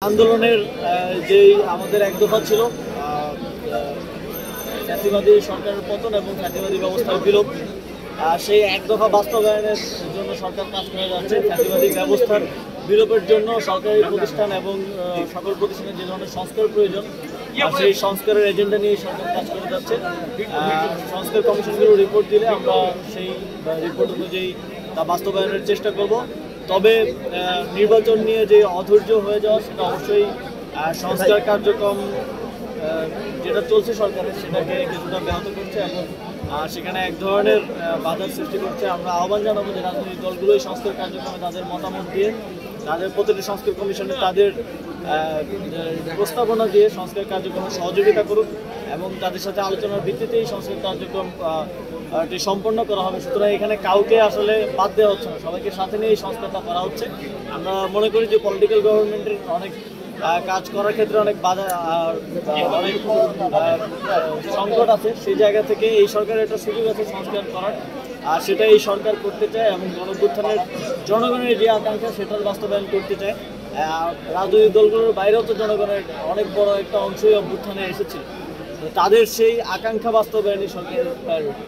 আন্দোলনের যেই আমাদের এক দফা ছিল ফ্যাসিবাদী সরকারের পতন এবং ফ্যাসিবাদী ব্যবস্থার বিলোপ, সেই এক দফা বাস্তবায়নের জন্য সরকার কাজ করে যাচ্ছে। ফ্যাসিবাদী ব্যবস্থার বিলোপের জন্য সরকারি প্রতিষ্ঠান এবং সকল প্রতিষ্ঠানের যে ধরনের সংস্কার প্রয়োজন, সেই সংস্কারের এজেন্ডা নিয়ে সরকার কাজ করে যাচ্ছে। সংস্কার কমিশনগুলো রিপোর্ট দিলে আমরা সেই রিপোর্ট অনুযায়ী তা বাস্তবায়নের চেষ্টা করব। তবে নির্বাচন নিয়ে যে অধৈর্য হয়ে যাওয়া, সেটা অবশ্যই সংস্কার কার্যক্রম যেটা চলছে সরকারের, সেটাকে কিছুটা ব্যাহত করছে এবং সেখানে এক ধরনের বাধার সৃষ্টি করছে। আমরা আহ্বান জানাবো যে রাজনৈতিক দলগুলো এই সংস্কার কার্যক্রমে তাদের মতামত দিয়ে, তাদের প্রতিটি সংস্কার কমিশনে তাদের প্রস্তাবনা দিয়ে সংস্কার কার্যক্রমে সহযোগিতা করুক এবং তাদের সাথে আলোচনার ভিত্তিতে এই সংস্কার কার্যক্রম সম্পন্ন করা হবে। সুতরাং এখানে কাউকে আসলে বাদ দেওয়া হচ্ছে না, সবাইকে সাথে নিয়ে এই সংস্কারটা করা হচ্ছে। আমরা মনে করি যে পলিটিক্যাল গভর্নমেন্টের অনেক কাজ করার ক্ষেত্রে অনেক বাধা, অনেক সংকট আছে। সেই জায়গা থেকে এই সরকারের একটা সুযোগ আছে সংস্কার করার, আর সেটা এই সরকার করতে চায় এবং গণঅভ্যুত্থানের জনগণের যে আকাঙ্ক্ষা সেটার বাস্তবায়ন করতে চায়। রাজনৈতিক দলগুলোর বাইরেও তো জনগণের অনেক বড় একটা অংশই অভ্যুত্থানে এসেছে, তাদের সেই আকাঙ্ক্ষা বাস্তবায়নই সরকারের প্রায়োরিটি।